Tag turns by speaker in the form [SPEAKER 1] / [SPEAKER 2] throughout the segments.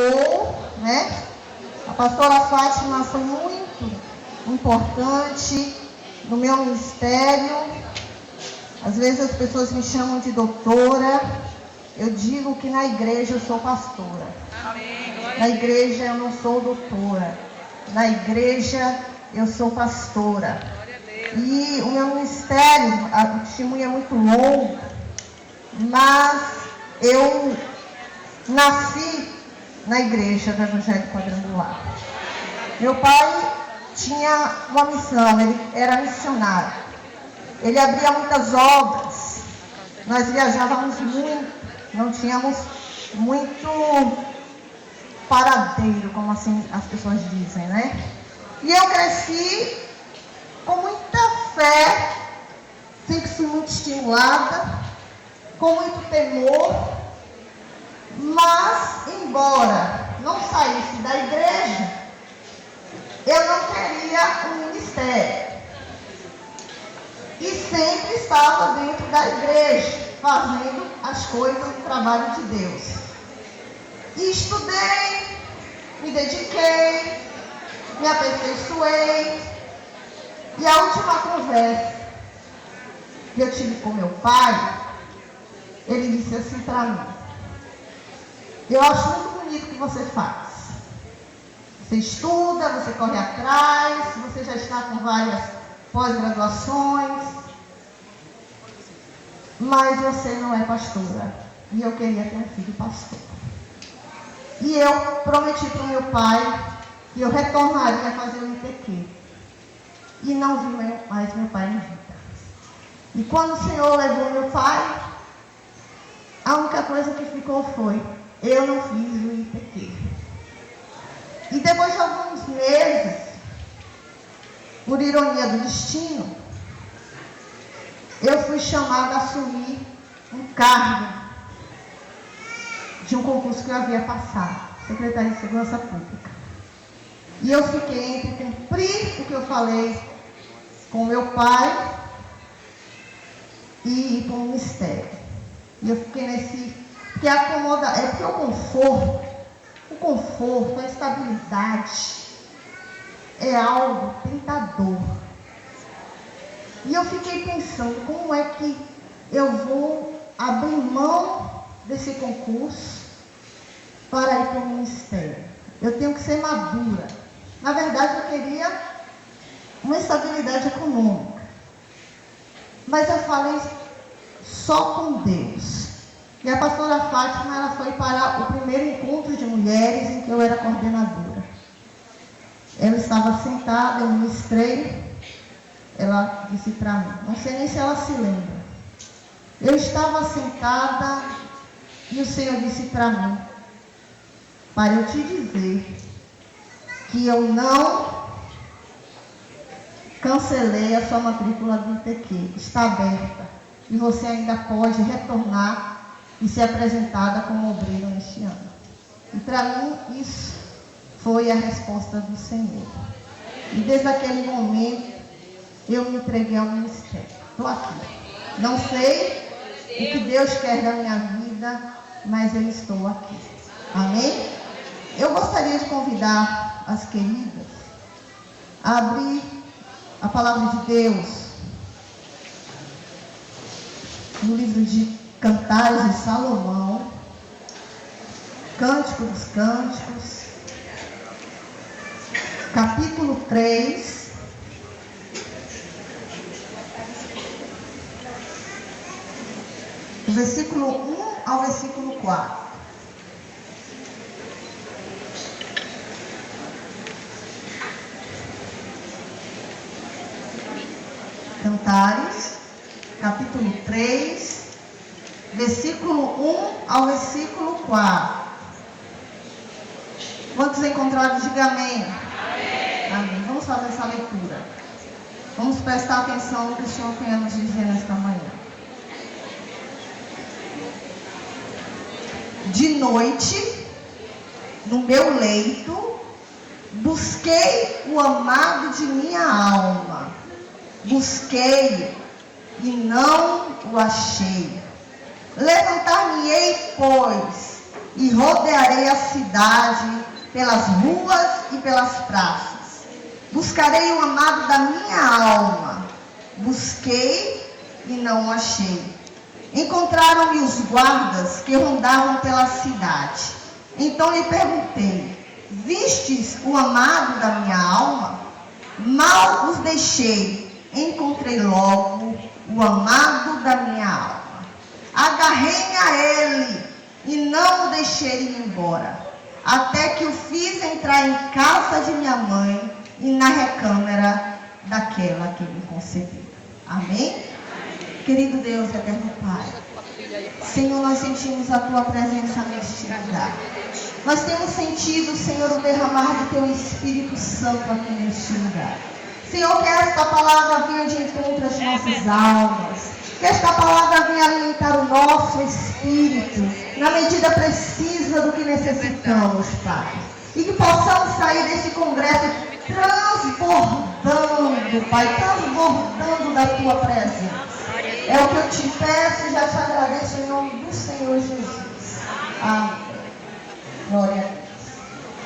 [SPEAKER 1] né? A pastora Fátima foi muito importante no meu ministério. Às vezes as pessoas me chamam de doutora. Eu digo que na igreja eu sou pastora. Na igreja eu não sou doutora. Na igreja eu sou pastora. E o meu ministério, o testemunho é muito longo, mas eu nasci na igreja do Evangelho Quadrangular. Meu pai tinha uma missão, ele era missionário. Ele abria muitas obras. Nós viajávamos muito, não tínhamos muito paradeiro, como assim as pessoas dizem, né? E eu cresci com muita fé, sempre fui muito estimulada, com muito temor, mas, embora não saísse da igreja, eu não queria um ministério. E sempre estava dentro da igreja, fazendo as coisas do trabalho de Deus. E estudei, me dediquei, me aperfeiçoei. E a última conversa que eu tive com meu pai, ele disse assim para mim: eu acho muito bonito o que você faz. Você estuda, você corre atrás, você já está com várias pós-graduações, mas você não é pastora. E eu queria ter um filho pastor. E eu prometi para o meu pai que eu retornaria a fazer o IPQ. E não vi mais meu pai em vida. E quando o Senhor levou meu pai, a única coisa que ficou foi: eu não fiz o IPQ. E depois de alguns meses, por ironia do destino, eu fui chamada a assumir um cargo de um concurso que eu havia passado, Secretaria de Segurança Pública. E eu fiquei entre cumprir o que eu falei com meu pai e ir para o ministério. E eu fiquei nesse... Porque porque o conforto, a estabilidade é algo tentador. E eu fiquei pensando, como é que eu vou abrir mão desse concurso para ir para o ministério? Eu tenho que ser madura. Na verdade, eu queria uma estabilidade econômica. Mas eu falei só com Deus. E a pastora Fátima, ela foi para o primeiro encontro de mulheres em que eu era coordenadora. Ela estava sentada, eu ministrei. Ela disse para mim, não sei nem se ela se lembra. Eu estava sentada e o Senhor disse para mim, para eu te dizer que eu não cancelei a sua matrícula do IPQ, está aberta. E você ainda pode retornar e ser apresentada como obreiro neste ano. E para mim isso foi a resposta do Senhor. E desde aquele momento eu me entreguei ao ministério. Estou aqui. Não sei o que Deus quer da minha vida, mas eu estou aqui. Amém? Eu gostaria de convidar as queridas a abrir a palavra de Deus no livro de Cantares de Salomão, Cântico dos Cânticos, capítulo 3, do versículo 1 ao versículo 4. Cantares, capítulo 3, versículo 1 ao versículo 4. Quantos encontraram? Diga amém. Amém. Amém. Vamos fazer essa leitura. Vamos prestar atenção no que o Senhor tem a nos dizer nesta manhã. De noite, no meu leito, busquei o amado de minha alma. Busquei e não o achei. Levantar-me-ei, pois, e rodearei a cidade pelas ruas e pelas praças. Buscarei o amado da minha alma. Busquei e não o achei. Encontraram-me os guardas que rondavam pela cidade. Então lhe perguntei: vistes o amado da minha alma? Mal os deixei, encontrei logo o amado da minha alma. Agarrei-me a ele e não o deixei ir embora, até que o fiz entrar em casa de minha mãe e na recâmara daquela que me concebeu. Amém? Querido Deus, eterno Pai, Senhor, nós sentimos a Tua presença neste lugar. Nós temos sentido, Senhor, o derramar do Teu Espírito Santo aqui neste lugar. Senhor, que esta palavra venha de encontro às nossas almas. Que esta palavra venha alimentar o nosso espírito na medida precisa do que necessitamos, Pai. E que possamos sair desse congresso transbordando, Pai, transbordando da Tua presença. É o que eu te peço e já te agradeço em nome do Senhor Jesus. Amém. Glória a Deus.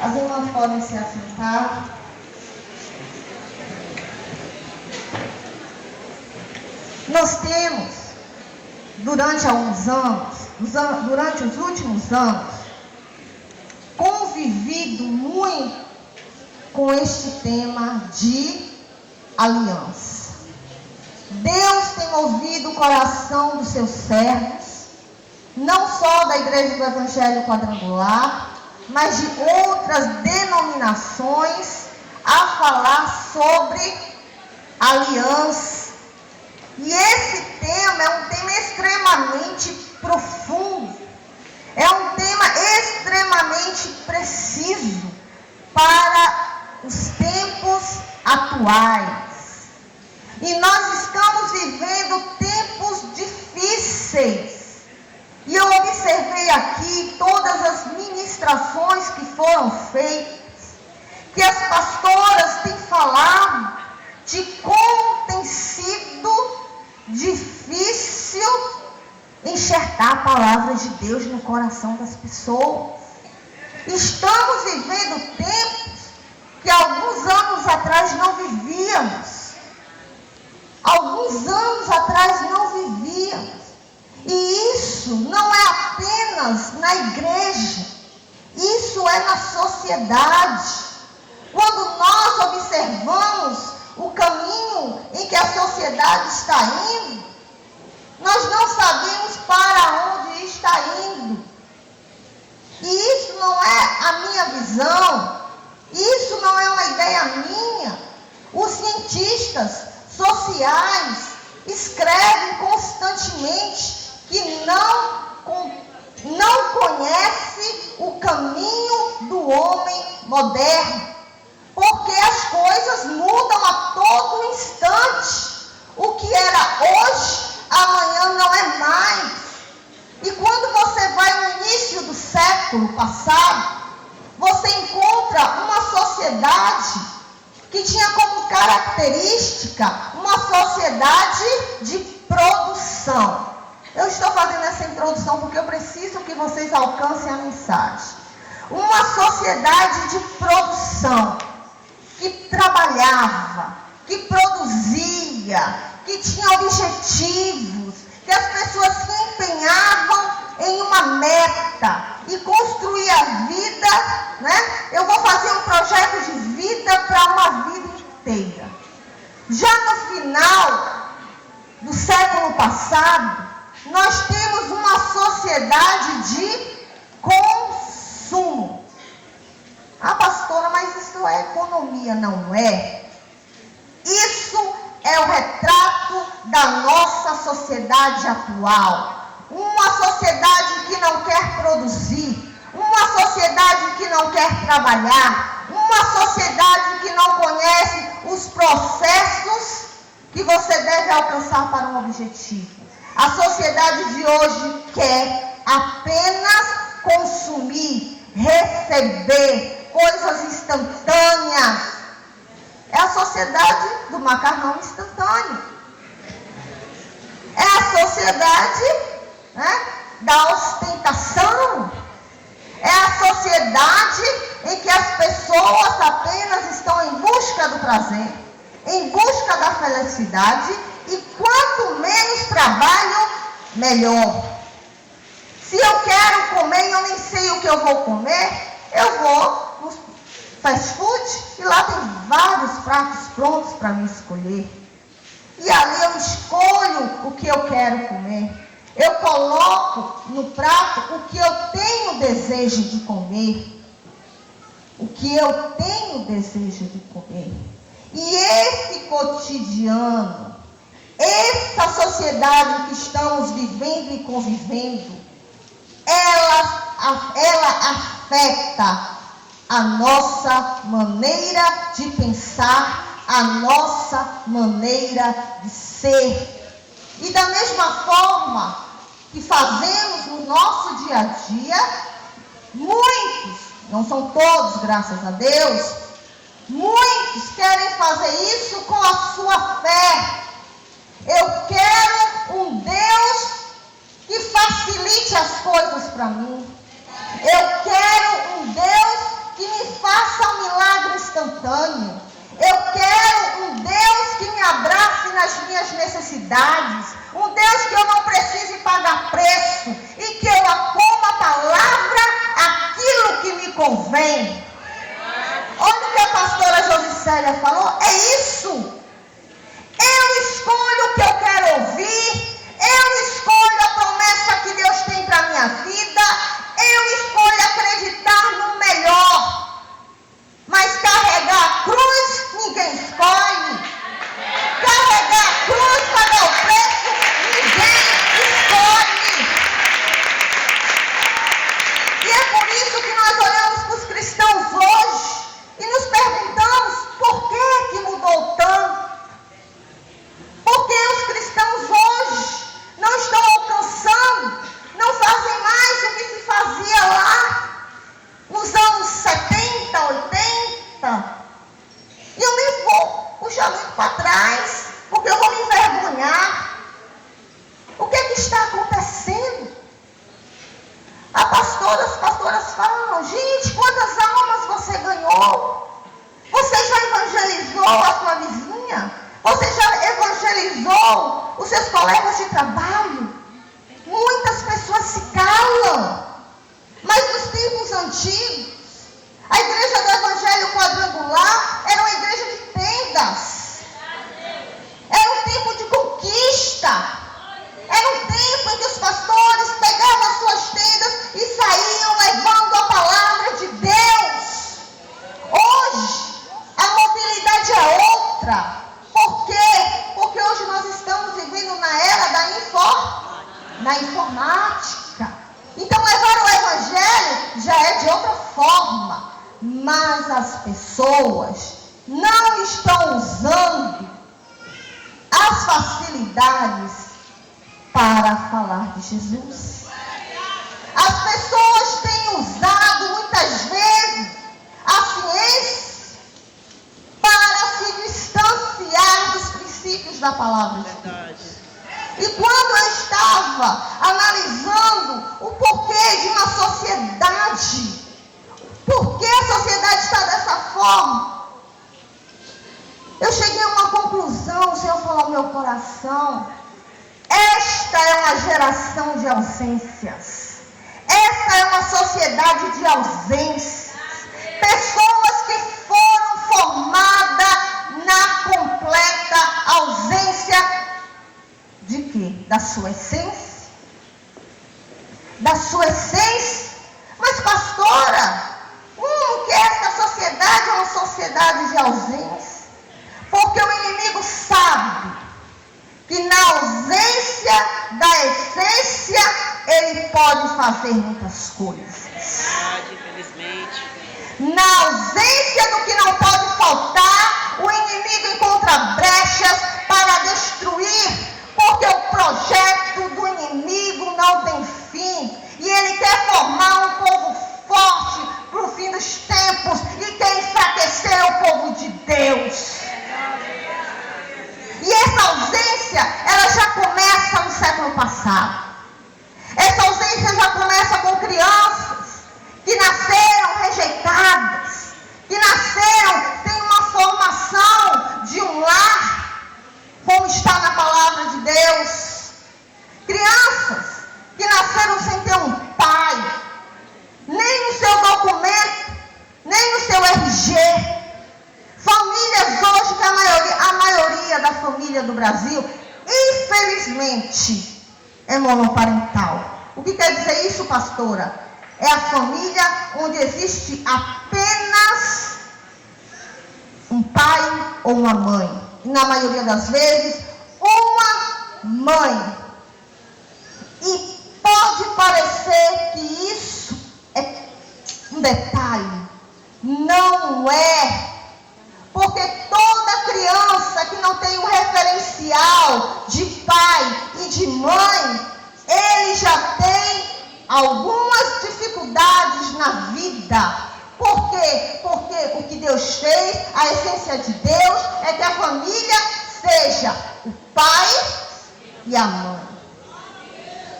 [SPEAKER 1] As irmãs podem se assentar. Nós temos, durante alguns anos, durante os últimos anos, convivido muito com este tema de aliança. Deus tem ouvido o coração dos seus servos, não só da Igreja do Evangelho Quadrangular, mas de outras denominações, a falar sobre aliança. E esse tema é um tema extremamente profundo, é um tema extremamente preciso para os tempos atuais. E nós estamos vivendo tempos difíceis. E eu observei aqui todas as ministrações que foram feitas, que as pastoras têm falado de como tem sido difícil enxertar a palavra de Deus no coração das pessoas. Estamos vivendo tempos que alguns anos atrás não vivíamos. Alguns anos atrás não vivíamos. E isso não é apenas na igreja. Isso é na sociedade. Quando nós observamos o caminho em que a sociedade está indo, nós não sabemos para onde está indo. E isso não é a minha visão, isso não é uma ideia minha. Os cientistas sociais escrevem constantemente que não conhece o caminho do homem moderno. Porque as coisas mudam a todo instante. O que era hoje, amanhã não é mais. E quando você vai no início do século passado, você encontra uma sociedade que tinha como característica uma sociedade de produção. Eu estou fazendo essa introdução porque eu preciso que vocês alcancem a mensagem. Uma sociedade de produção, que trabalhava, que produzia, que tinha objetivos, que as pessoas se empenhavam em uma meta e construir a vida, né? Eu vou fazer um projeto de vida para uma vida inteira. Já no final do século passado, nós temos uma sociedade de consumo. Ah, pastora, mas isso é economia, não é? Isso é o retrato da nossa sociedade atual. Uma sociedade que não quer produzir, uma sociedade que não quer trabalhar, uma sociedade que não conhece os processos que você deve alcançar para um objetivo. A sociedade de hoje quer apenas consumir, receber coisas instantâneas. É a sociedade do macarrão instantâneo. É a sociedade, né, da ostentação. É a sociedade em que as pessoas apenas estão em busca do prazer, em busca da felicidade, e quanto menos trabalho, melhor. Se eu quero comer e eu nem sei o que eu vou comer, eu vou no fast food e lá tem vários pratos prontos para me escolher. E ali eu escolho o que eu quero comer. Eu coloco no prato o que eu tenho desejo de comer. O que eu tenho desejo de comer. E esse cotidiano, essa sociedade que estamos vivendo e convivendo, ela afeta a nossa maneira de pensar, a nossa maneira de ser. E da mesma forma que fazemos no nosso dia a dia, muitos, não são todos, graças a Deus, muitos querem fazer isso com a sua fé. Eu quero um Deus que facilite as coisas para mim. Eu quero um Deus que me faça um milagre instantâneo. Eu quero um Deus que me abrace nas minhas necessidades. Um Deus que eu não precise pagar preço e que eu coma a palavra, aquilo que me convém. Olha o que a pastora Josicélia falou. É isso. Eu escolho o que eu quero ouvir. Eu escolho a promessa que Deus tem para a minha vida. Eu escolho acreditar no melhor. Mas carregar a cruz, ninguém escolhe. Carregar a cruz, pagar o preço, ninguém escolhe. E é por isso que nós olhamos para os cristãos hoje e nos perguntamos por que mudou tanto. Porque os cristãos hoje não estão alcançando, não fazem mais o que se fazia lá nos anos 70, 80. E eu nem vou puxar muito para trás, porque eu vou me envergonhar. O que está acontecendo? As pastoras falam, gente, quantas almas você ganhou? Você já evangelizou a sua vizinha? Você já evangelizou os seus colegas de trabalho? Muitas pessoas se calam. Mas nos tempos antigos, a igreja do Evangelho Quadrangular era uma igreja de tendas. Era um tempo de conquista. Era um tempo em que os pastores pegavam as suas tendas e saíam levando a palavra de Deus. Hoje, a mobilidade é outra. Por quê? Porque hoje nós estamos vivendo na era da informática. Então levar o evangelho já é de outra forma. Mas as pessoas não estão usando as facilidades para falar de Jesus. As pessoas têm usado muitas vezes a ciência para se distanciar dos princípios da palavra de Deus. E quando eu estava analisando o porquê de uma sociedade, por que a sociedade está dessa forma, eu cheguei a uma conclusão. O Senhor falou ao meu coração: esta é uma geração de ausências. Esta é uma sociedade de ausências. Pessoas que foram formadas na completa ausência de quê? Da sua essência. Da sua essência. Mas pastora, que essa sociedade é uma sociedade de ausência. Porque o inimigo sabe que na ausência da essência ele pode fazer muitas coisas.
[SPEAKER 2] Infelizmente.
[SPEAKER 1] Na ausência do que não pode faltar, o inimigo encontra brechas para destruir, porque o projeto do inimigo não tem fim. E ele quer formar um povo forte para o fim dos tempos e quer enfraquecer o povo de Deus. E essa ausência, ela já começa no século passado. Essa ausência já começa com crianças que nasceram rejeitadas, que nasceram sem uma formação de um lar, como está na palavra de Deus. Crianças que nasceram sem ter um pai, nem no seu documento, nem no seu RG. Famílias hoje, que a maioria da família do Brasil, infelizmente, é monoparental. O que quer dizer isso, pastora? É a família onde existe apenas um pai ou uma mãe. E na maioria das vezes, uma mãe. E pode parecer que isso é um detalhe. Não é. Porque toda criança que não tem um referencial de pai e de mãe, ele já tem algumas dificuldades na vida. Por quê? Porque o que Deus fez, a essência de Deus, é que a família seja o pai e a mãe.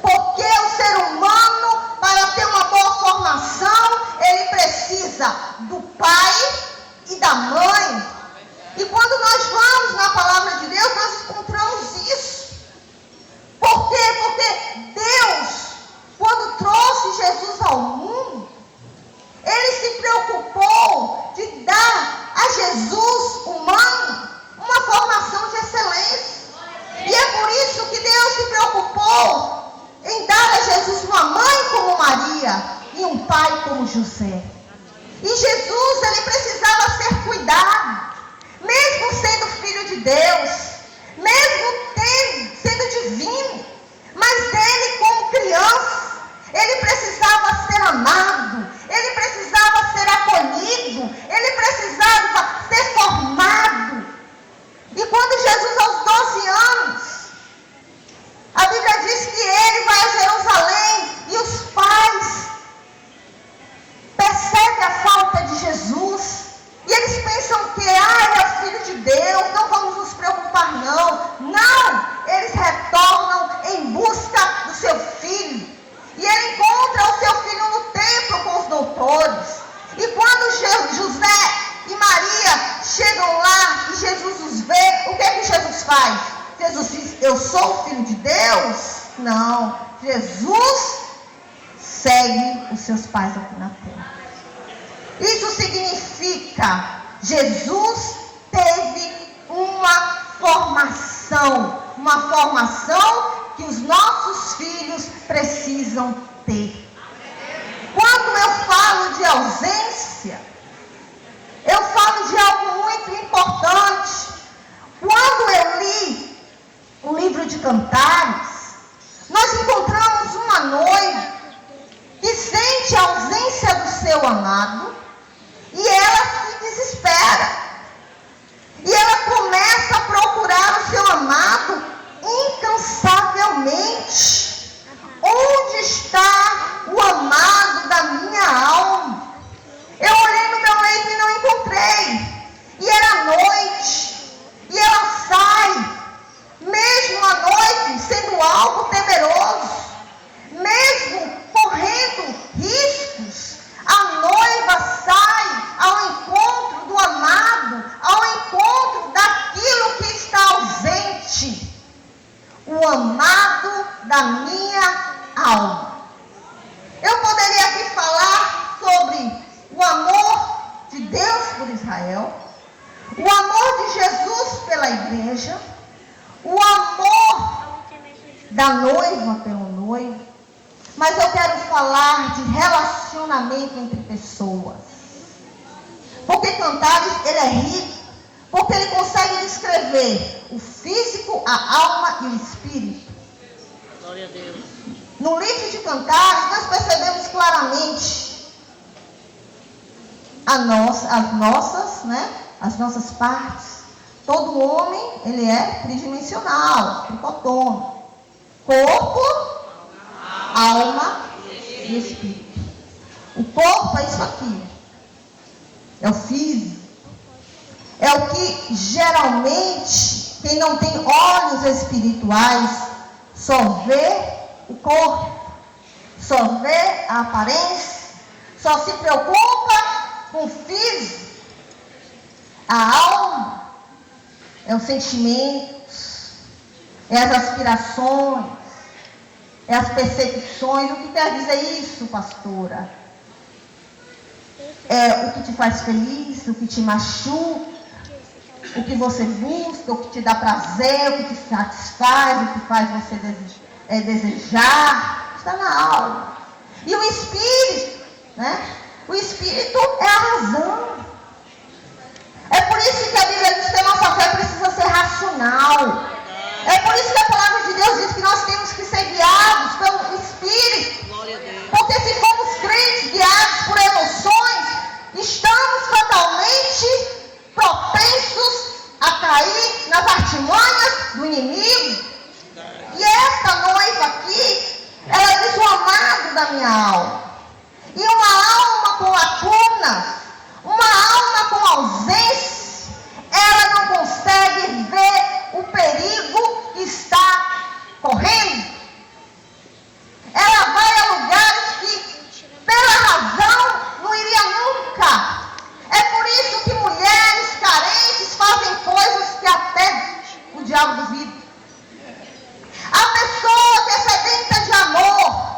[SPEAKER 1] Porque o ser humano, para ter uma boa formação, ele precisa do pai e da mãe. E quando nós vamos na palavra de Deus, nós encontramos isso. Por quê? Porque Deus, quando trouxe Jesus ao mundo, ele se preocupou de dar a Jesus humano uma formação de excelência. E é por isso que Deus se preocupou em dar a Jesus uma mãe como Maria e um pai como José. E Jesus, ele precisava ser cuidado, mesmo sendo filho de Deus, mesmo sendo divino, mas ele, como criança, ele precisava ser amado, ele precisava ser acolhido, ele precisava ser formado. E quando Jesus, aos 12 anos, a Bíblia diz que ele vai a Jerusalém e os pais percebem a falta de Jesus. E eles pensam que ele é filho de Deus, não vamos nos preocupar não. Não, eles retornam em busca do seu filho. E ele encontra o seu filho no templo com os doutores. E quando José e Maria chegam lá e Jesus os vê, o que é que Jesus faz? Jesus diz, eu sou o filho de Deus? Não, Jesus segue os seus pais aqui na terra. Isso significa, Jesus teve uma formação que os nossos filhos precisam ter. Quando eu falo de ausência, eu falo de algo muito importante. Quando eu li o livro de Cantares, nós encontramos uma noiva que sente a ausência do seu amado e ela se desespera. E ela começa a procurar o seu amado incansavelmente. Onde está o amado da minha alma? Eu olhei no meu leito e não encontrei. E era noite. E ela sai, mesmo à noite, sendo algo temeroso, mesmo correndo riscos. A noiva sai ao encontro do amado, ao encontro daquilo que está ausente. O amado da minha alma. Eu poderia aqui falar sobre o amor de Deus por Israel, o amor de Jesus pela igreja, o amor da noiva pelo noivo, mas eu quero falar de relacionamento entre pessoas. Porque Cantares, ele é rico, porque ele consegue descrever o físico, a alma e o espírito.
[SPEAKER 2] Glória a Deus.
[SPEAKER 1] No livro de Cantares, nós percebemos claramente as nossas partes. Todo homem, ele é tridimensional, tricotômico. Corpo, alma e espírito. O corpo é isso aqui. É o físico. É o que geralmente, quem não tem olhos espirituais, só vê o corpo, só vê a aparência, só se preocupa com o físico. A alma é os sentimentos, é as aspirações, é as percepções. O que quer dizer isso, pastora? É o que te faz feliz, o que te machuca, o que você busca, o que te dá prazer, o que te satisfaz, o que faz você desejar, está na alma. E o espírito, né? O espírito é a razão. É por isso que a Bíblia diz que a nossa fé precisa ser racional. É por isso que a palavra de Deus diz que nós temos que ser guiados pelo espírito. Porque se formos crentes guiados por emoções, estamos totalmente propensos a cair nas artimanhas do inimigo. E esta noiva aqui, ela diz: o amado da minha alma. E uma alma com lacunas, uma alma com ausência, ela não consegue ver o perigo que está correndo. Ela vai a lugares que, pela razão, não iria nunca. É por isso que mulheres carentes fazem coisas que até o diabo duvida. A pessoa que é sedenta de amor,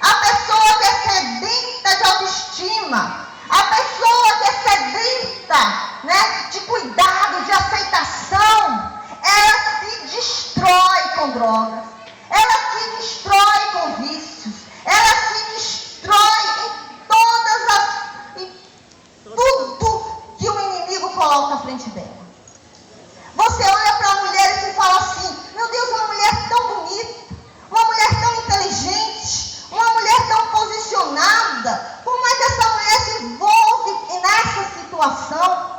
[SPEAKER 1] a pessoa que é sedenta de autoestima, a pessoa que é sedenta, né, de cuidado, de aceitação, ela se destrói com drogas, ela se destrói com vícios, ela se destrói em tudo que o inimigo coloca à frente dela. Você olha para a mulher e fala assim: meu Deus, uma mulher tão bonita, uma mulher tão inteligente, uma mulher tão posicionada, como é que essa mulher se envolve nessa situação?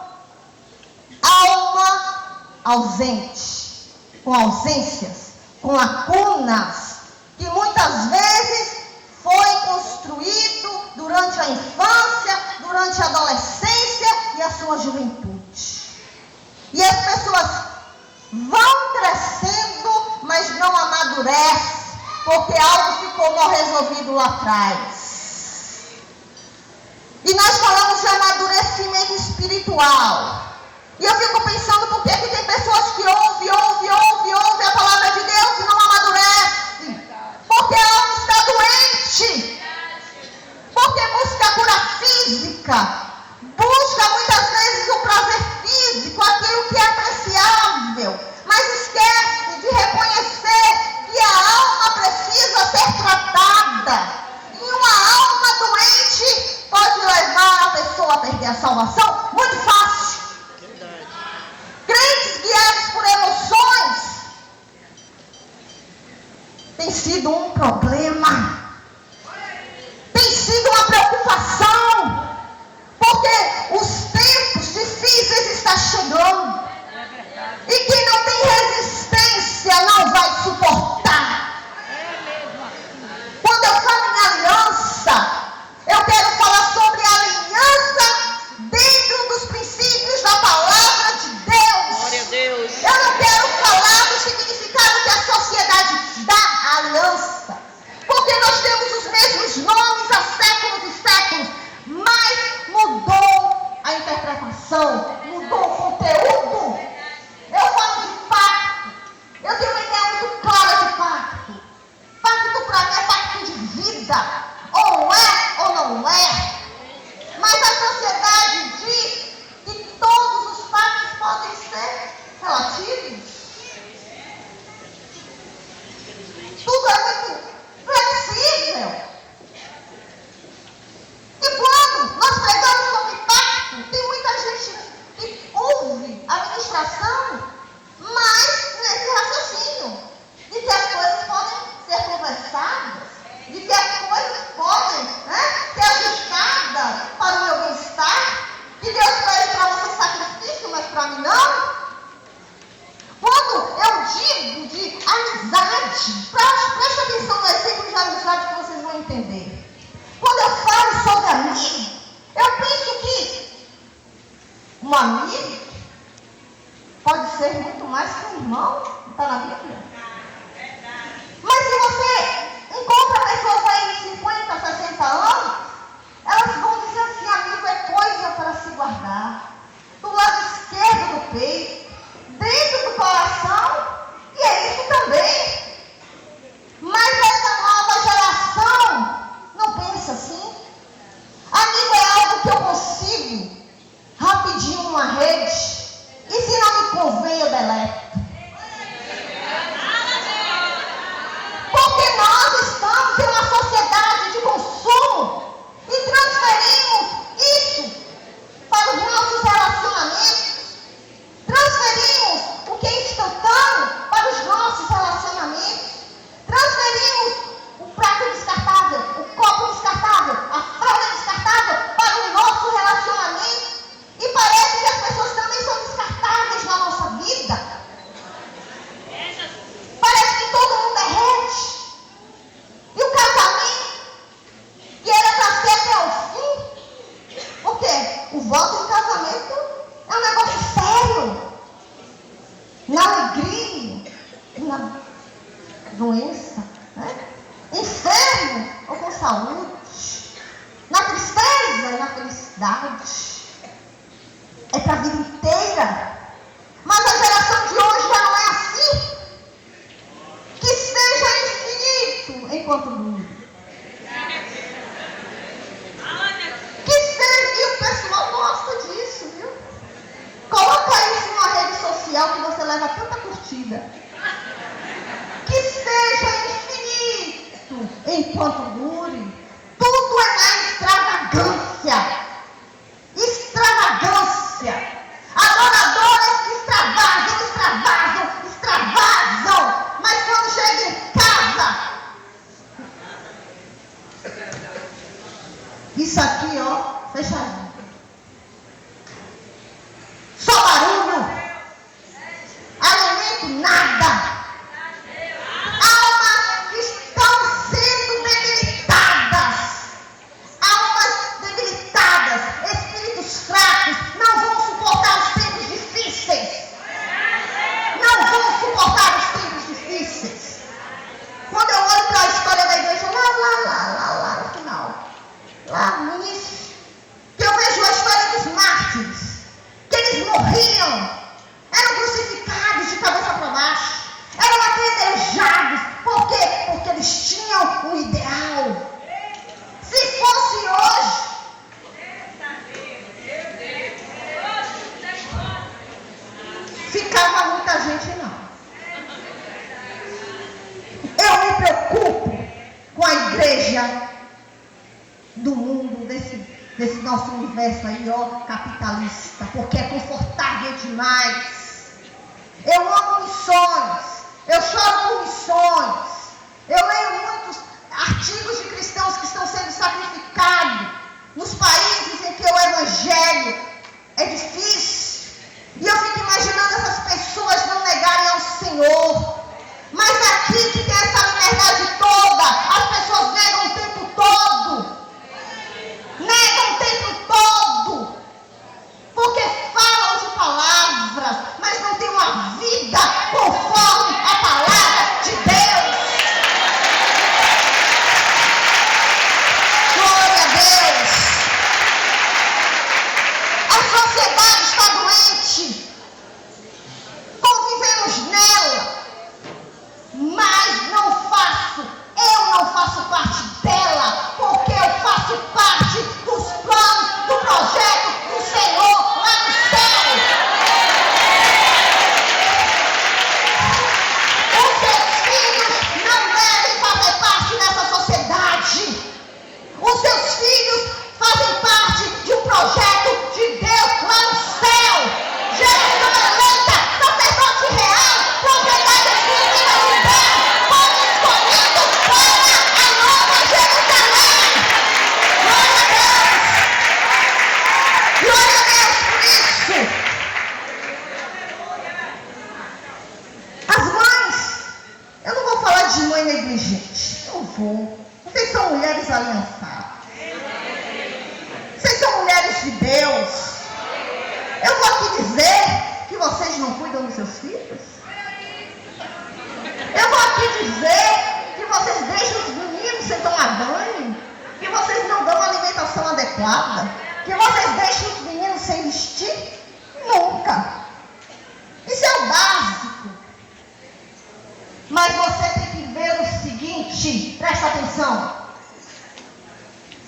[SPEAKER 1] Alma ausente, com ausências, com lacunas, que muitas vezes foi construído durante a infância, durante a adolescência e a sua juventude. E as pessoas vão crescendo, mas não amadurecem, porque algo ficou mal resolvido lá atrás. E nós falamos de amadurecimento espiritual. E eu fico pensando, por que tem pessoas que ouvem a palavra de Deus e não amadurecem? Porque a alma está doente. Porque busca a cura física. Busca muitas vezes o prazer físico, aquilo que é apreciável. Mas esquece de reconhecer que a alma precisa ser tratada. E uma alma doente pode levar a pessoa a perder a salvação muito fácil. Crentes guiados por emoções tem sido um problema, tem sido uma preocupação, porque os tempos difíceis estão chegando, e quem não tem resistência não vai suportar. Quando eu falo em aliança, eu quero falar sobre a aliança dentro dos princípios da palavra de Deus.
[SPEAKER 2] Glória a Deus.
[SPEAKER 1] Eu não quero falar do significado que a sociedade dá à aliança, porque nós temos os mesmos nomes há séculos e séculos, mas mudou a interpretação, mudou o conteúdo. Eu falo de pacto. Eu tenho uma ideia muito clara de pacto. Pacto para mim é pacto de vida. Ou é ou não é. Mas a sociedade diz que todos os pactos podem ser relativos. Tudo é muito flexível. E quando nós pregamos sobre pacto, tem muita gente que ouve a ministração, mas nesse raciocínio de que as coisas podem ser conversadas, de que as coisas podem, né, ser ajustadas para o meu bem-estar, que Deus pede para você sacrifício, mas para mim não. Quando eu digo de amizade, preste atenção no exemplo de amizade que vocês vão entender. Quando eu falo sobre amigo, eu penso que um amigo pode ser muito mais que um irmão, está na Bíblia. Mas se você encontra pessoas aí de 50, 60 anos, elas vão voto em casamento é um negócio sério. Na alegria, na doença, né? Enfermo ou com saúde, na tristeza e na felicidade. É para a vida inteira. Mas a geração de hoje já não é assim. Que seja infinito enquanto dure. Que seja, e o pessoal gosta disso, viu? Coloca isso numa rede social que você leva tanta curtida. Que seja infinito enquanto dure. Tudo é na extravagância. Extravagância. Adoradores que extravasam. Mas quando chega em casa, isso aqui, ó, fechadinho. Só barulho. Alimento nada. Almas que estão sendo debilitadas. Espíritos fracos, não vão suportar os tempos difíceis. Não vão suportar os tempos difíceis. Quando eu olho para a história da igreja, lá no final, lá no início, que eu vejo a história dos mártires, que eles morriam, eram crucificados de cabeça para baixo, eram apedrejados. Por quê? Porque eles tinham um ideal. Se fosse hoje, ficava muita gente não. Eu me preocupo com a igreja do mundo, desse nosso universo aí, ó, capitalista, porque é confortável demais. Eu amo missões, eu choro por missões, eu leio muitos artigos de cristãos que estão sendo sacrificados nos países em que o evangelho é difícil. E eu fico imaginando essas pessoas não negarem ao Senhor. Mas aqui que tem essa liberdade toda, as pessoas negam o tempo todo. Negam o tempo todo. Porque falam de palavras, mas não tem uma vida conforme a palavra de Deus. Glória a Deus. A sociedade está doente. Convivemos nela. Mas eu não faço parte dela, porque eu faço parte dos planos, do projeto do Senhor lá no céu. Os seus filhos não devem fazer parte dessa sociedade. Os seus filhos fazem parte de um projeto de Deus lá no céu. Geração eleita, sacerdote real, propriedade exclusiva de Deus, povo escolhido para a nova Jerusalém. Glória a Deus. Glória a Deus por isso. As mães, eu não vou falar de mãe negligente. Não vou. Vocês são mulheres aliançadas. Vocês são mulheres de Deus. Eu vou aqui dizer que vocês não cuidam dos seus filhos. Eu vou aqui dizer que vocês deixam os meninos sem tomar banho, que vocês não dão alimentação adequada, que vocês deixam os meninos sem vestir. Nunca. Isso é o básico. Mas você tem que ver o seguinte, presta atenção.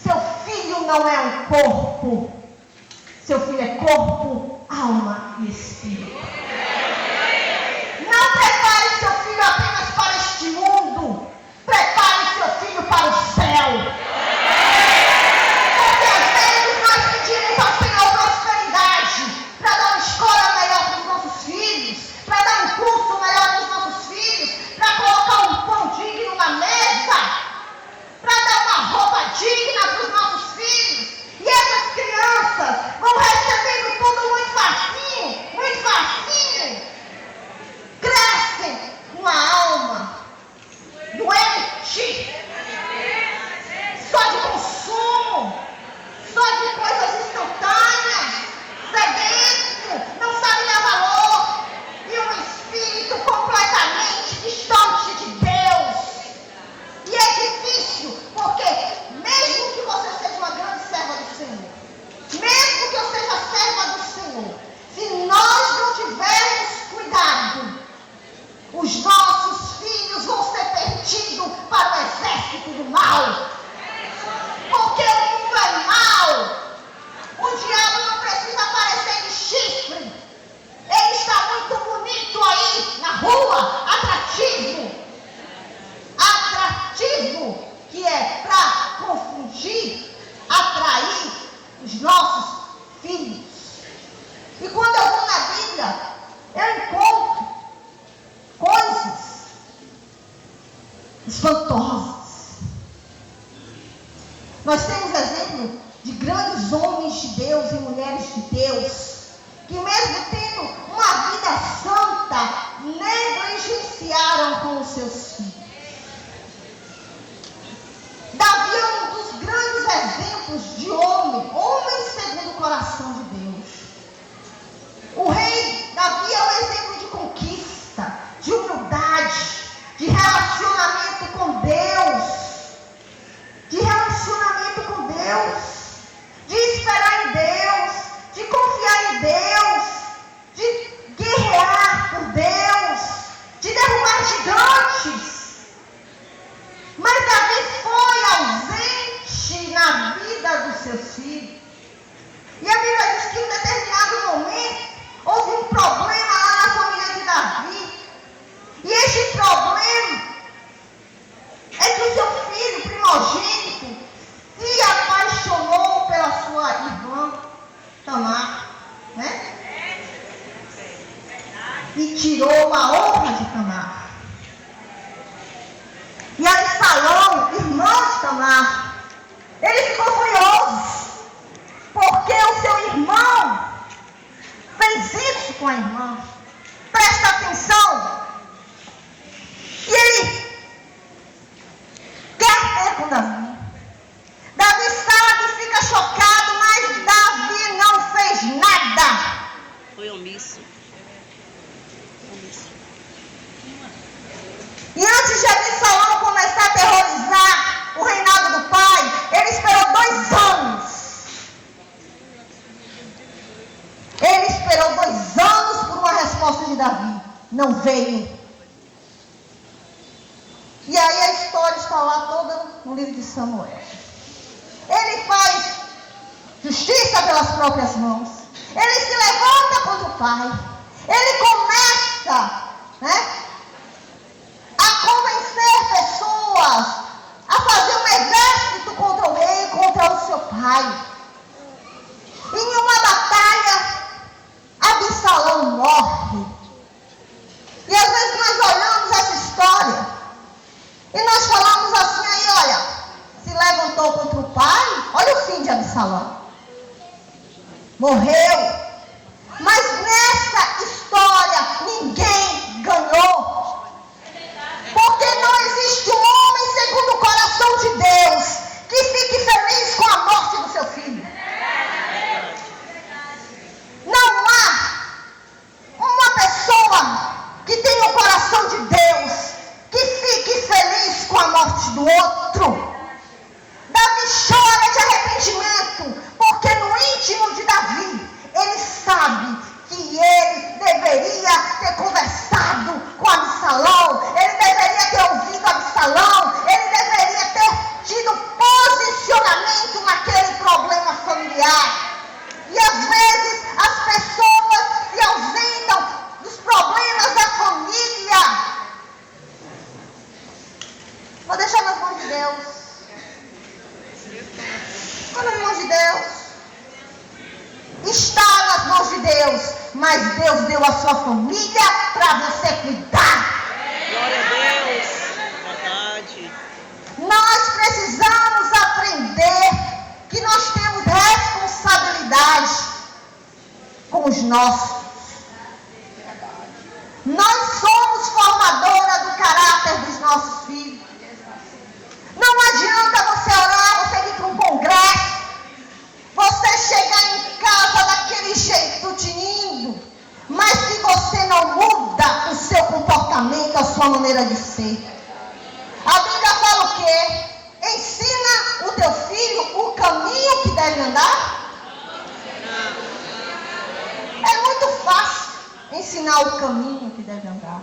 [SPEAKER 1] Seu filho não é um corpo. Seu filho é corpo, alma e espírito. Não prepare seu filho apenas para este mundo. Prepare seu filho para o céu. Porque às vezes nós pedimos ao Senhor prosperidade para dar uma escola melhor para os nossos filhos, para dar um curso melhor para os nossos filhos, para colocar um pão digno na mesa, para dar uma roupa digna para os nossos filhos. E essas crianças vão recebendo tudo muito facinho, espantosas. Nós temos exemplo de grandes homens de Deus e mulheres de Deus, que mesmo tendo uma vida santa, negligenciaram com os seus filhos. Davi é um dos grandes exemplos de homem segundo o coração de Deus. O rei Davi é um exemplo de conquista, de humildade, de relacionamento com Deus, de esperar em Deus, de confiar em Deus, de guerrear por Deus, de derrubar gigantes. Mas Davi foi ausente na vida dos seus filhos. E a Bíblia diz que em determinado momento houve um problema lá na família de Davi. E este problema é que o seu filho primogênito se apaixonou pela sua irmã Tamar, né? E tirou a honra de Tamar. E Absalão, irmão de Tamar, ele ficou furioso, porque o seu irmão fez isso com a irmã. Presta atenção. E ele quer ter com Davi. Davi sabe, fica chocado, mas Davi não fez nada.
[SPEAKER 2] Foi omisso.
[SPEAKER 1] E antes de Absalão começar a aterrorizar o reinado do pai, ele esperou 2 anos. Ele esperou 2 anos por uma resposta de Davi. Não veio. E aí a história está lá toda no livro de Samuel. Ele faz justiça pelas próprias mãos. Ele se levanta contra o pai. Ele começa, a convencer pessoas a fazer um exército contra o rei, contra o seu pai. Em uma batalha, Absalão morre. E às vezes nós olhamos essa história e nós falamos assim, aí olha, se levantou contra o pai, olha o fim de Absalão. Morreu. Mas nessa história ninguém ganhou. Porque não existe um homem segundo o coração de Deus que fique feliz com a morte do seu filho. Não há uma pessoa que tenha o coração de Deus que fique feliz com a morte do outro. Davi chora de arrependimento, porque no íntimo de Davi, ele sabe que ele deveria ter conversado com Absalão, ele deveria ter ouvido Absalão, ele deveria ter tido posicionamento naquele problema familiar. E às vezes as pessoas se ausentam dos problemas da família. Vou deixar nas mãos de Deus. Ficou nas mãos de Deus. Está nas mãos de Deus. Mas Deus deu a sua família para você cuidar.
[SPEAKER 2] Glória a Deus. Verdade.
[SPEAKER 1] Nós precisamos aprender que nós temos responsabilidade com os nossos. Nós somos formadora do caráter dos nossos filhos. Não adianta você orar, você ir para um congresso, você chegar em casa daquele jeito tinindo, mas se você não muda o seu comportamento, a sua maneira de ser. A Bíblia fala o quê? Ensina o teu filho o caminho que deve andar. É muito fácil ensinar o caminho que deve andar.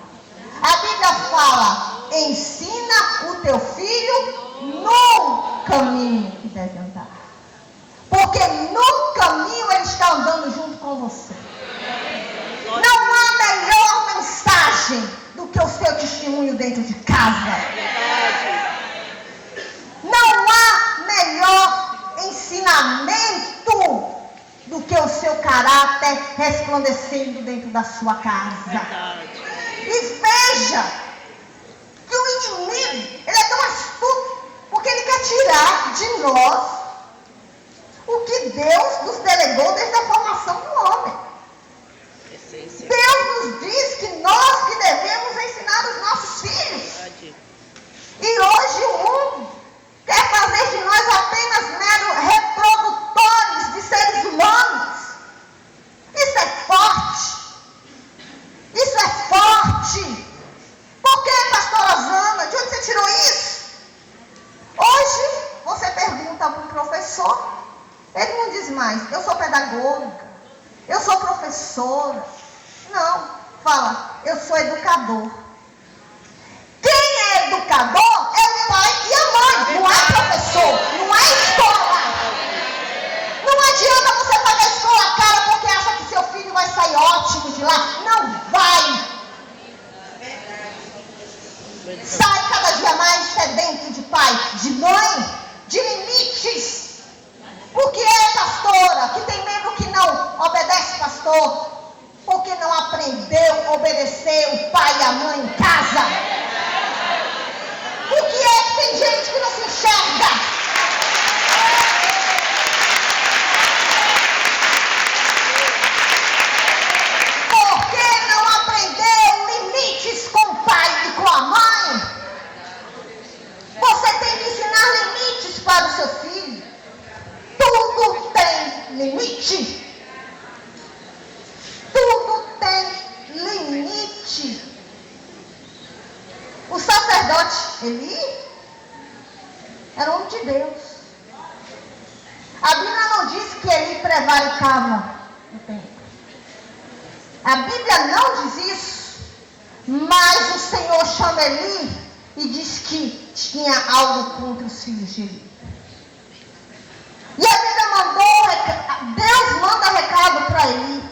[SPEAKER 1] A Bíblia fala, ensina o teu filho no caminho que deve andar. Porque no caminho ele está andando junto com você. Não há melhor mensagem do que o seu testemunho dentro de casa. Não há melhor ensinamento do que o seu caráter resplandecendo dentro da sua casa. E veja que o inimigo, ele é tirar de nós o que Deus nos delegou desde a formação do homem.
[SPEAKER 2] Essência.
[SPEAKER 1] Deus nos diz que nós que devemos ensinar os nossos filhos.
[SPEAKER 2] Verdade.
[SPEAKER 1] E hoje o mundo quer fazer de nós apenas meros reprodutores de seres humanos. Isso é forte. Isso é forte. Por que, pastora Zana? De onde você tirou isso? Hoje, você pergunta a um professor, ele não diz mais, eu sou pedagoga, eu sou professora. Não, fala, eu sou educador. Quem é educador é o pai e a mãe, não é professor, não é escola. Não adianta você pagar a escola cara porque acha que seu filho vai sair ótimo de lá. Não vai. Sai cada dia mais sedento de pai, de mãe, de limites. Porque é pastora, que tem membro que não obedece pastor, porque não aprendeu a obedecer o pai e a mãe em casa. Por que é que tem gente que não se enxerga? Porque não aprendeu limites com o pai e com a mãe. Você tem que ensinar limites para o seu filho. Tudo tem limite. Tudo tem limite. O sacerdote Eli era homem de Deus. A Bíblia não diz que Eli prevaricava no templo. A Bíblia não diz isso. Mas o Senhor chama Eli e diz que tinha algo contra os filhos de Eli. E a Bíblia mandou, Deus manda recado para Eli.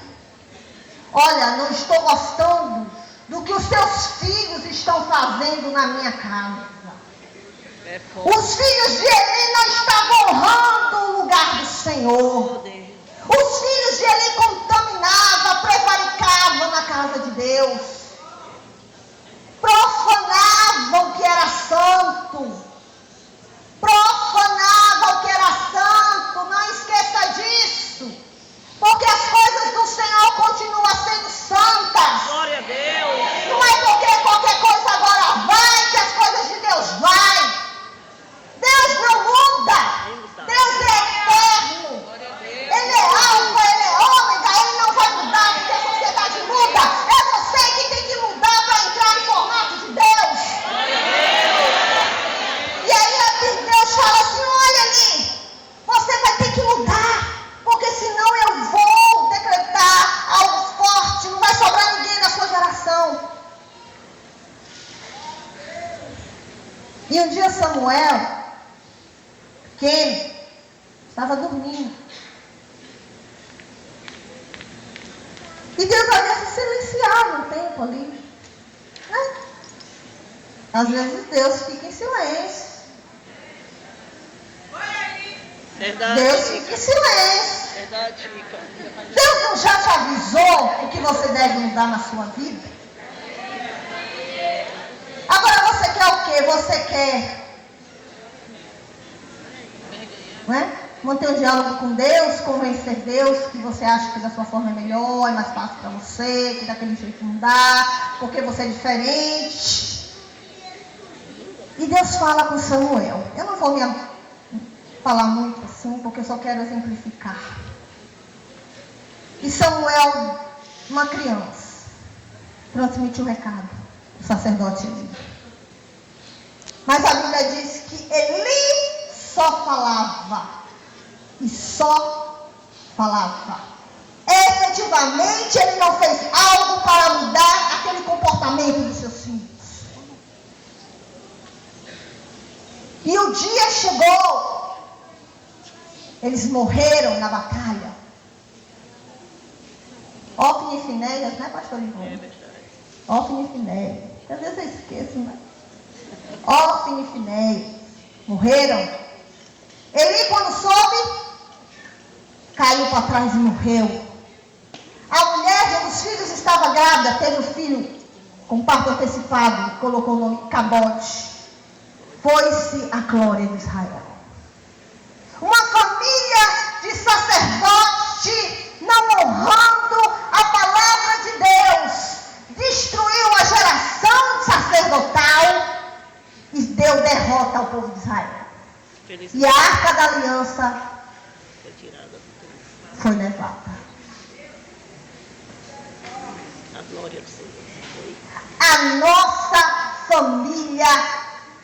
[SPEAKER 1] Olha, não estou gostando do que os seus filhos estão fazendo na minha casa. Os filhos de Eli não estavam honrando o lugar do Senhor. Os filhos de Eli contaminavam, prevaricavam na casa de Deus. Profanavam o que era santo. Profanavam o que era santo. Não esqueça disso. Porque as coisas do Senhor continuam sendo santas.
[SPEAKER 2] Glória a Deus.
[SPEAKER 1] Não é porque qualquer coisa agora vai que as coisas de Deus vai. Deus não muda. Deus é eterno. Ele é alfa, ele é ômega, ele não vai mudar porque a sociedade muda. É você que tem que mudar para entrar no formato de Deus. E aí Deus fala assim, olha ali, você vai ter que mudar, porque senão eu vou decretar algo forte, não vai sobrar ninguém da sua geração. E um dia Samuel, pequeno, estava dormindo. E Deus havia se silenciado um tempo ali. Né? Às vezes Deus fica em silêncio.
[SPEAKER 2] Verdade.
[SPEAKER 1] Deus fica em silêncio.
[SPEAKER 2] Verdade, Chica.
[SPEAKER 1] Deus não já te avisou o que você deve mudar na sua vida? Agora você quer o quê? Você quer, né? Manter um diálogo com Deus, convencer Deus que você acha que da sua forma é melhor, é mais fácil para você, que daquele jeito não dá, porque você é diferente. E Deus fala com Samuel. Eu não vou me falar muito assim, porque eu só quero exemplificar. E Samuel, uma criança, transmite o recado do sacerdote Eli. Mas a Bíblia diz que Eli só falava. E só falava. Efetivamente, ele não fez algo para mudar aquele comportamento dos seus filhos. E o dia chegou. Eles morreram na batalha. Ofni e Finéias, né, pastor Ivone?
[SPEAKER 2] É verdade.
[SPEAKER 1] Ofni e Finéias. Às vezes eu esqueço, né? Ofni e Finéias morreram. Eli, quando soube, caiu para trás e morreu. A mulher de um dos filhos estava grávida, teve um filho com parto antecipado, colocou o nome Cabote. Foi-se a glória de Israel. Uma família de sacerdote não honrando a palavra de Deus destruiu a geração sacerdotal e deu derrota ao povo de Israel. E a arca da aliança foi levada.
[SPEAKER 2] A glória do Senhor.
[SPEAKER 1] A nossa família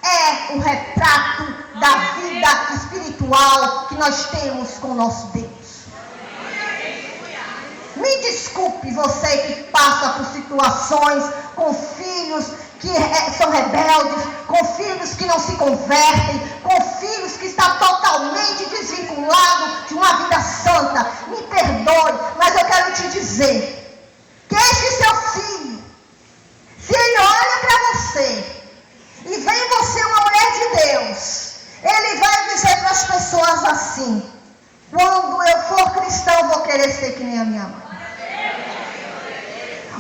[SPEAKER 1] é o retrato da vida espiritual que nós temos com o nosso Deus. Me desculpe você que passa por situações com filhos que são rebeldes, com filhos que não se convertem, com filhos que estão totalmente desvinculados de uma vida santa. Me perdoe, mas eu quero te dizer que este seu filho, se ele olha para você e vê em você uma mulher de Deus, ele vai dizer para as pessoas assim: quando eu for cristão, vou querer ser que nem a minha mãe.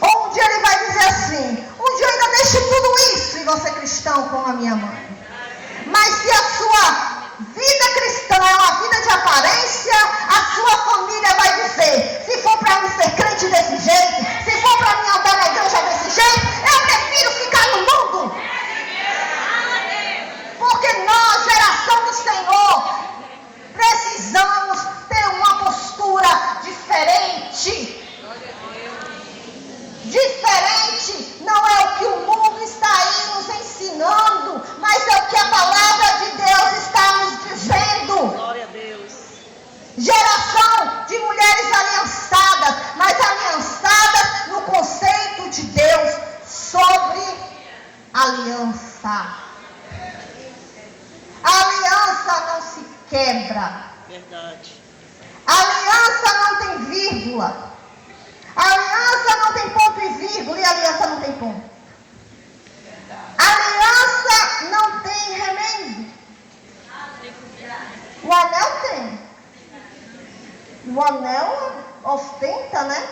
[SPEAKER 1] Ou um dia ele vai dizer assim: um dia eu ainda deixo tudo isso e vou ser cristão como a minha mãe. Mas se a sua vida cristã é uma vida de aparência, a sua família vai dizer: se for para mim ser crente desse jeito, se for para mim andar na igreja desse jeito, eu prefiro ficar no mundo. Porque nós, geração do Senhor, precisamos ter uma postura diferente. Diferente não é o que o mundo está aí nos ensinando, mas é o que a palavra de Deus está nos dizendo.
[SPEAKER 2] Glória a Deus.
[SPEAKER 1] Geração de mulheres aliançadas, mas aliançadas no conceito de Deus sobre aliança. A aliança não se quebra.
[SPEAKER 2] Verdade.
[SPEAKER 1] A aliança não tem vírgula. A aliança não tem ponto e vírgula e a aliança não tem ponto. A aliança não tem remendo. O anel tem. O anel ostenta, né?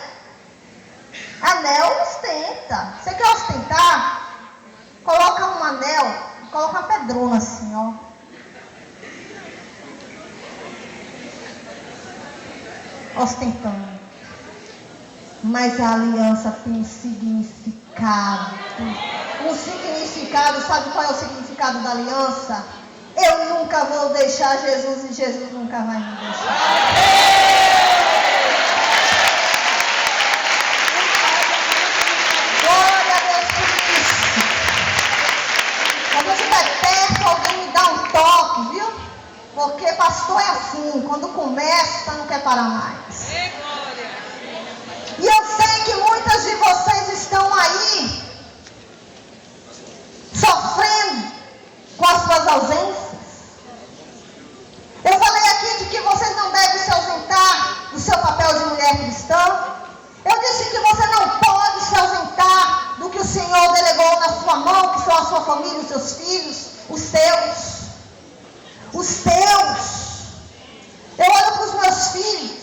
[SPEAKER 1] Anel ostenta. Você quer ostentar? Coloca um anel, coloca uma pedrona assim, ó. Ostentando. Mas a aliança tem um significado. O significado, sabe qual é o significado da aliança? Eu nunca vou deixar Jesus e Jesus nunca vai me deixar. Glória a Deus por isso. Quando você estiver perto, alguém me dá um toque, viu? Porque pastor é assim, quando começa, não quer parar mais. E eu sei que muitas de vocês estão aí sofrendo com as suas ausências. Eu falei aqui de que vocês não devem se ausentar do seu papel de mulher cristã. Eu disse que você não pode se ausentar do que o Senhor delegou na sua mão, que são a sua família, os seus filhos, os seus. Os seus. Eu olho para os meus filhos.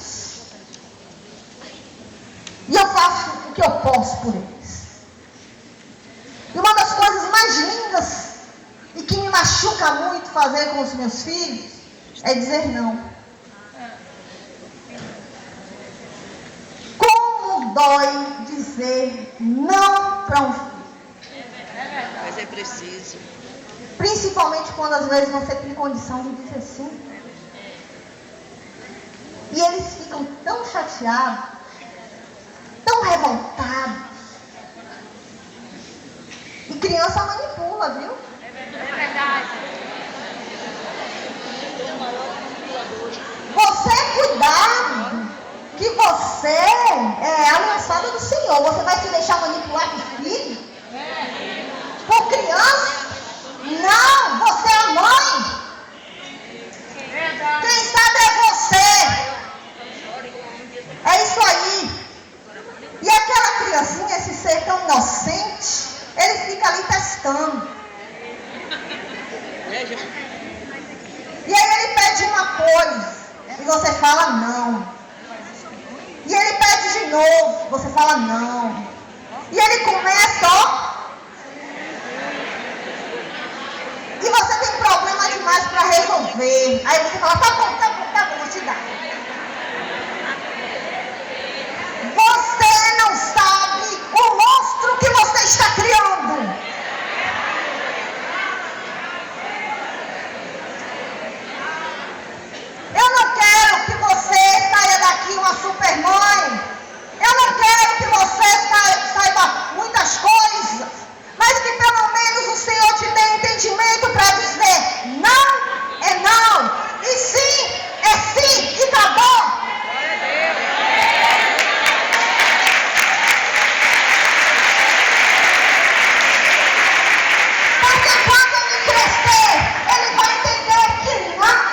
[SPEAKER 1] E eu faço o que eu posso por eles. E uma das coisas mais lindas e que me machuca muito fazer com os meus filhos é dizer não. Como dói dizer não para um filho.
[SPEAKER 2] Mas é preciso.
[SPEAKER 1] Principalmente quando às vezes você tem condição de dizer sim. E eles ficam tão chateados, tão revoltados. E criança manipula, viu?
[SPEAKER 3] É verdade.
[SPEAKER 1] Você, cuidado, que você é aliançada do Senhor. Você vai se deixar manipular por filho? Por criança? Não, você é a mãe. Quem sabe é você. É isso aí. E aquela criancinha, esse ser tão inocente, ele fica ali testando. E aí ele pede uma coisa e você fala não. E ele pede de novo, você fala não. E ele começa, ó. E você tem problema demais para resolver. Aí você fala, tá bom,
[SPEAKER 3] vou te dar. Você não sabe o monstro que você está criando. Eu não quero que você saia daqui uma supermãe. Eu não quero que você saiba muitas coisas. Mas que pelo menos o Senhor te dê entendimento para dizer não é não. E sim é sim e acabou. Porque quando ele crescer, ele vai entender que não.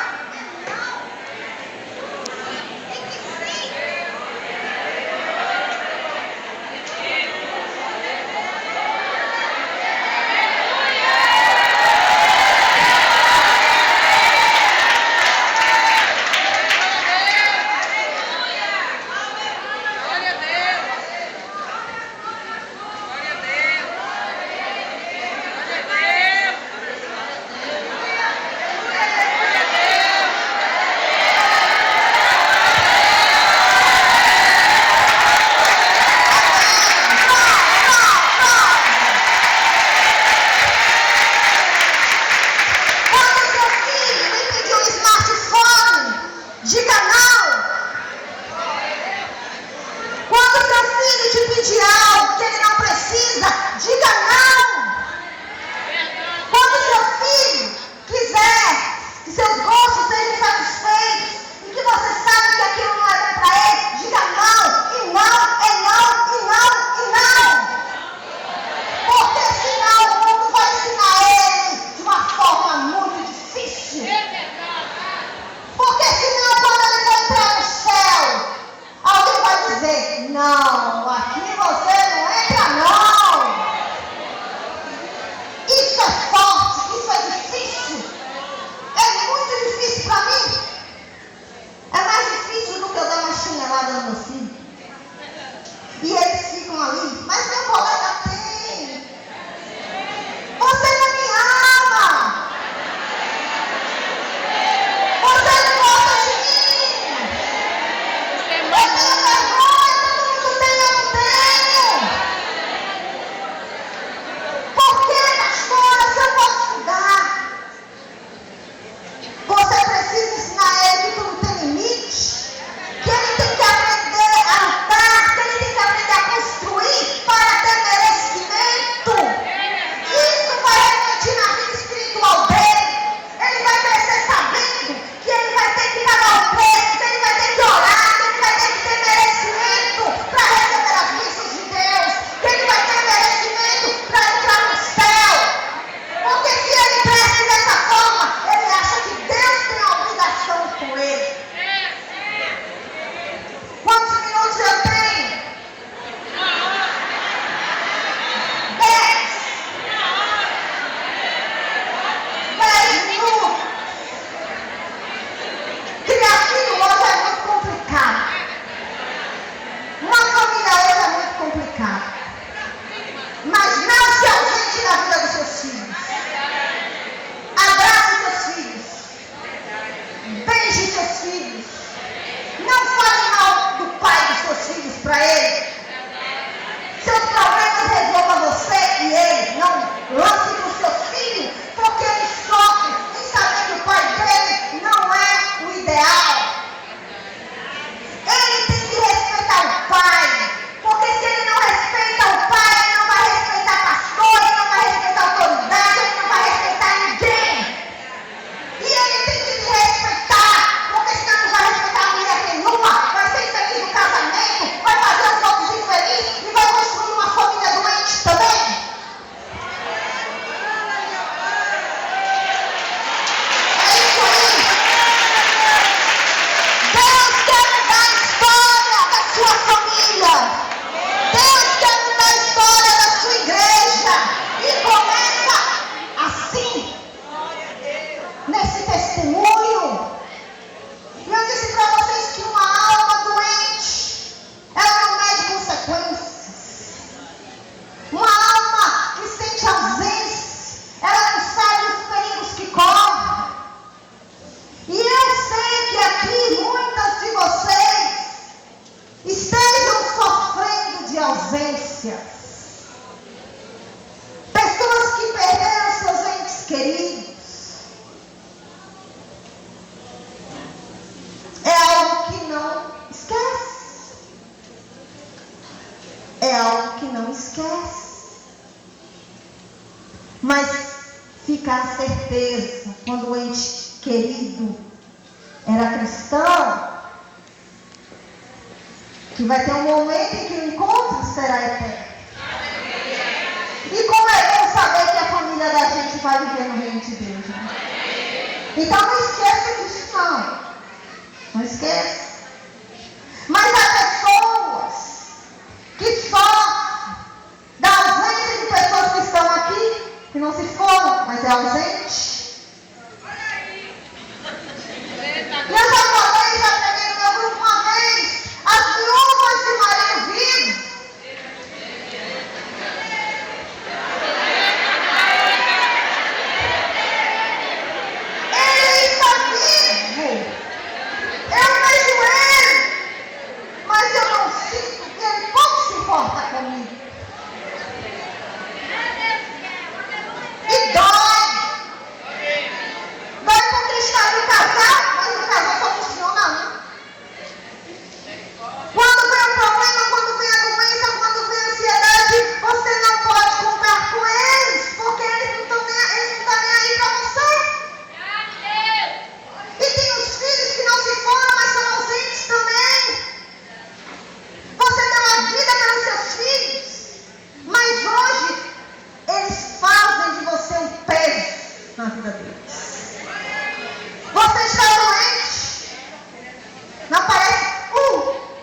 [SPEAKER 3] Não, aqui você não entra não. Isso é forte, isso é difícil. É muito difícil para mim. É mais difícil do que eu dar uma chinelada no meu filho. E eles ficam ali, mas meu colega tem. Você não me ama. Você não gosta de mim. Eu tenho vergonha, todo mundo tem, eu não tenho. Por que, pastora, se eu posso estudar? Você precisa ensinar ele que tudo tem limite, que ele tem que aprender a lutar, que ele tem que aprender a construir para ter merecimento. Isso vai refletir na vida espiritual dele. Ele vai crescer sabendo que ele vai ter que pagar o preço, que ele vai ter que orar, que ele vai ter que ter merecimento para receber as bênçãos de Deus, que ele vai ter merecimento para entrar no céu. Porque se ele cresce dessa forma, ele acha que Deus tem a obrigação com ele. Quantos minutos eu tenho? 10. 10 minutos. Criar filho hoje é muito complicado. Uma família hoje é muito complicado. Mas não se ausente da vida dos seus filhos. Abrace seus filhos. Beije seus filhos. Não fale mal do pai dos seus filhos para ele. Seus problemas resolva você e ele. Não lance para o seu filho, porque ele sofre em saber que o pai dele não é o ideal. Ele tem que respeitar o pai, porque se ele não respeita o pai, ele não vai respeitar pastor, ele não vai respeitar autoridade, ele não vai respeitar ninguém. E ele tem que te respeitar, porque senão não vai respeitar mulher nenhuma, vai ser infeliz no casamento, vai fazer os outros infelizes e vai construir uma família doente também. É isso aí. Deus quer mudar a história da sua família. Deus quer mudar a história da sua igreja. E começa assim, nesse testemunho. E eu disse para vocês que uma alma doente, ela não mede consequências. Uma alma que sente ausência, ela não sabe os perigos que corre. E eu sei que aqui é algo que não esquece. Mas fica a certeza, quando o ente querido era cristão, que vai ter um momento em que o encontro será eterno. E como é bom saber que a família da gente vai viver no reino de Deus, né? Então não esqueça disso, não. Não esqueça. Mas há pessoas que sofrem da ausência de pessoas que estão aqui, que não se foram, mas é ausente. E eu já falei, já peguei no meu grupo uma vez, as viúvas de marido vivo. Ele está vivo. Eu vejo ele, mas eu não sinto que ele pouco se importa comigo. E dói. Dói conquistar o casal, mas o casal só funciona um. Quando vem o problema, quando vem a doença, quando vem a ansiedade, você não pode contar com eles, porque eles não estão nem aí para você. E tem os filhos que não se foram, mas são ausentes também. Você deu a vida pelos seus filhos, mas hoje eles fazem de você um peso na vida deles. Você está doente, não aparece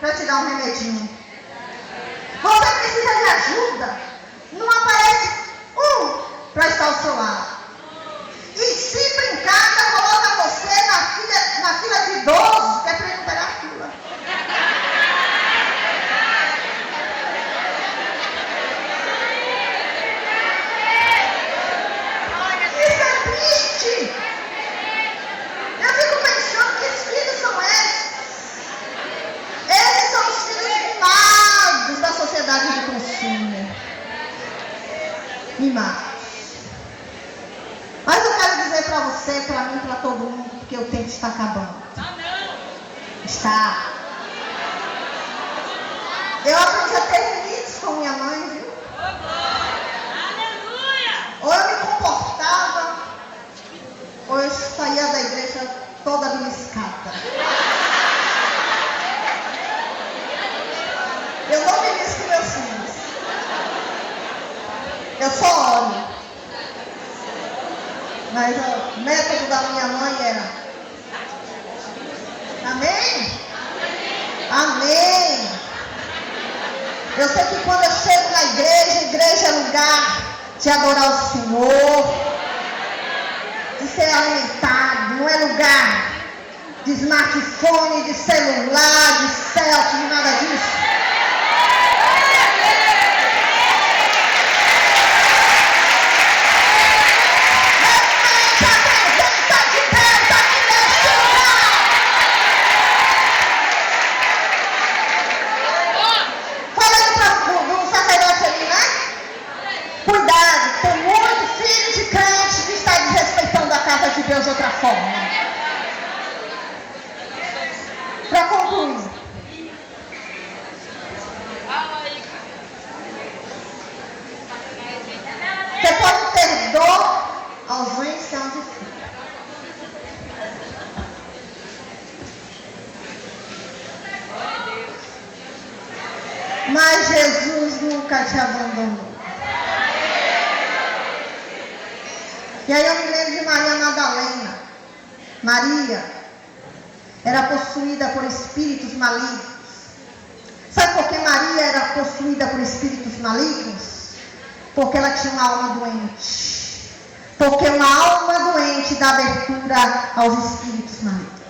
[SPEAKER 3] para te dar um remedinho. Você precisa de ajuda, não aparece para estar ao seu lado. E se brincar, ainda coloca você na fila de idoso, que é para ele não pegar a fila. Isso é triste. Eu fico pensando que esses filhos são esses. Eles são os filhos mimados da sociedade de consumo. Mimados. Mas eu quero dizer para você, para mim, para todo mundo, que o tempo está acabando. Está. Eu aprendi a ter limites com minha mãe, viu? Ou eu me comportava, ou eu saía da igreja toda beliscada. Eu não belisco meus filhos. Eu só olho. Mas o método da minha mãe era: amém? Amém. Eu sei que quando eu chego na igreja é lugar de adorar o Senhor, de ser alimentado, não é lugar de smartphone, de celular, de selfie, de nada disso. De Deus de outra forma. Para concluir, você pode ter dor, ausência onde for. Mas Jesus nunca te abandonou. E aí eu me lembro de Maria Madalena. Maria era possuída por espíritos malignos. Sabe por que Maria era possuída por espíritos malignos? Porque ela tinha uma alma doente. Porque uma alma doente dá abertura aos espíritos malignos.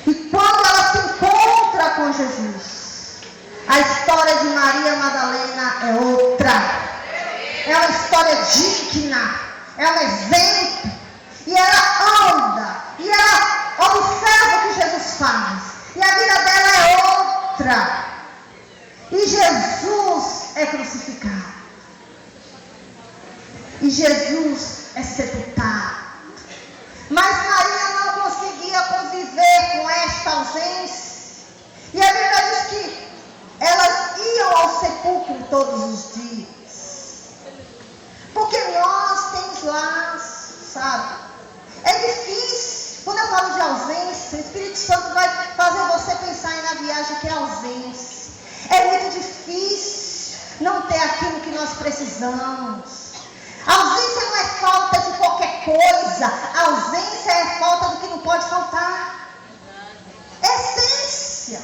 [SPEAKER 3] E quando ela se encontra com Jesus, a história de Maria Madalena é outra. É uma história digna, é um exemplo. E ela anda, e ela observa o que Jesus faz. E a vida dela é outra. E Jesus é crucificado. E Jesus é sepultado. Mas Maria não conseguia conviver com esta ausência. E a Bíblia diz que todos os dias. Porque nós temos laços, sabe? É difícil. Quando eu falo de ausência, o Espírito Santo vai fazer você pensar aí na viagem que é ausência. É muito difícil não ter aquilo que nós precisamos. A ausência não é falta de qualquer coisa. A ausência é falta do que não pode faltar. Essência.